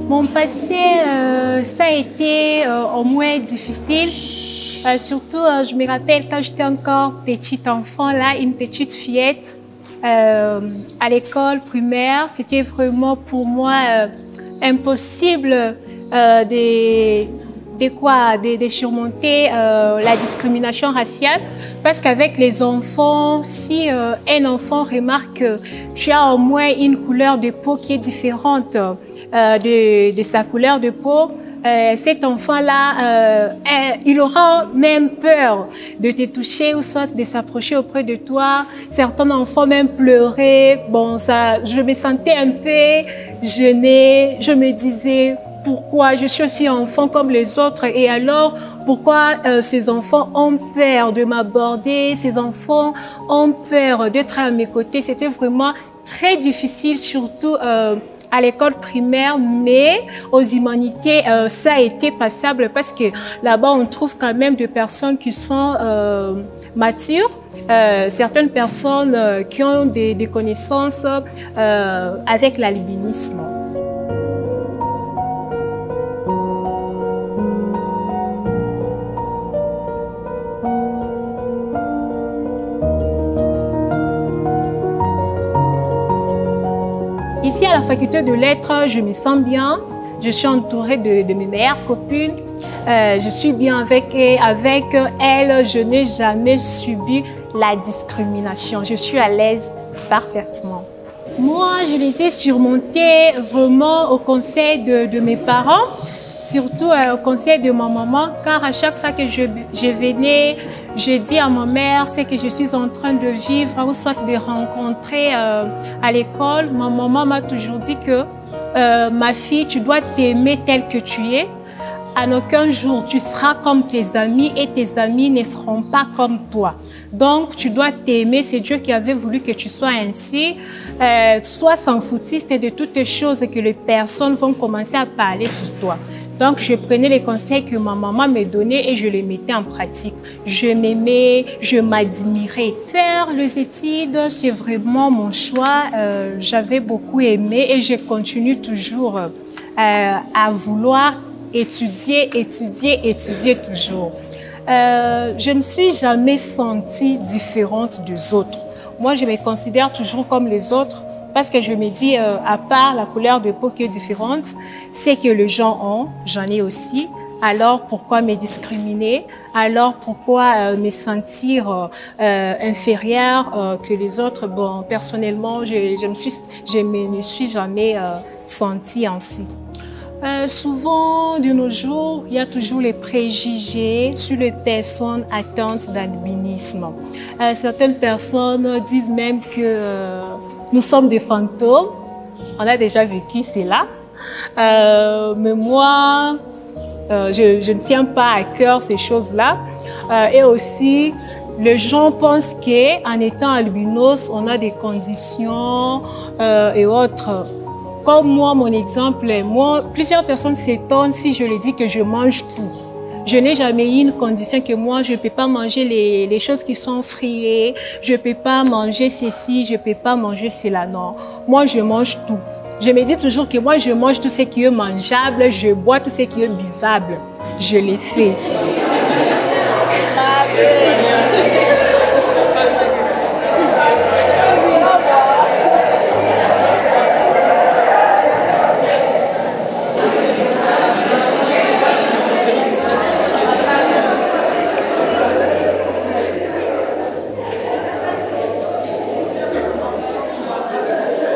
Mon passé, ça a été au moins difficile. Surtout, je me rappelle quand j'étais encore petite enfant, là, une petite fillette, à l'école primaire, c'était vraiment pour moi impossible de surmonter la discrimination raciale. Parce qu'avec les enfants, si un enfant remarque que tu as au moins une couleur de peau qui est différente de sa couleur de peau, cet enfant-là, il aura même peur de te toucher ou soit de s'approcher auprès de toi. Certains enfants même pleuraient. Bon, ça, je me sentais un peu gênée. Je me disais, pourquoi je suis aussi enfant comme les autres et alors pourquoi ces enfants ont peur de m'aborder, ces enfants ont peur d'être à mes côtés. C'était vraiment très difficile, surtout à l'école primaire, mais aux humanités, ça a été passable parce que là-bas, on trouve quand même des personnes qui sont matures, certaines personnes qui ont des connaissances avec l'albinisme. Ici, à la faculté de lettres, je me sens bien. Je suis entourée de mes meilleures copines. Je suis bien avec elles. Je n'ai jamais subi la discrimination. Je suis à l'aise parfaitement. Moi, je les ai surmontées vraiment au conseil de mes parents, surtout au conseil de ma maman, car à chaque fois que je venais, je dis à ma mère ce que je suis en train de vivre ou soit de rencontrer à l'école. Ma maman m'a toujours dit que ma fille, tu dois t'aimer telle que tu es. À aucun jour, tu seras comme tes amis et tes amis ne seront pas comme toi. Donc, tu dois t'aimer. C'est Dieu qui avait voulu que tu sois ainsi. Sois sans foutiste de toutes les choses que les personnes vont commencer à parler sur toi. Donc, je prenais les conseils que ma maman me donnait et je les mettais en pratique. Je m'aimais, je m'admirais. Faire les études, c'est vraiment mon choix. J'avais beaucoup aimé et je continue toujours à vouloir étudier toujours. Je ne me suis jamais sentie différente des autres. Moi, je me considère toujours comme les autres. Parce que je me dis, à part la couleur de peau qui est différente, c'est que les gens ont, j'en ai aussi. Alors, pourquoi me discriminer? Alors, pourquoi me sentir inférieure que les autres? Bon, personnellement, je me suis jamais sentie ainsi. Souvent, de nos jours, il y a toujours les préjugés sur les personnes atteintes d'albinisme. Certaines personnes disent même que nous sommes des fantômes. On a déjà vécu cela. Mais moi, je ne tiens pas à cœur ces choses-là. Et aussi, les gens pensent qu'en étant albinos, on a des conditions et autres. Comme moi, mon exemple, plusieurs personnes s'étonnent si je leur dis que je mange tout. Je n'ai jamais eu une condition que moi, je ne peux pas manger les choses qui sont friées, je ne peux pas manger ceci, je ne peux pas manger cela. Non, moi, je mange tout. Je me dis toujours que moi, je mange tout ce qui est mangeable, je bois tout ce qui est buvable. Je l'ai fait.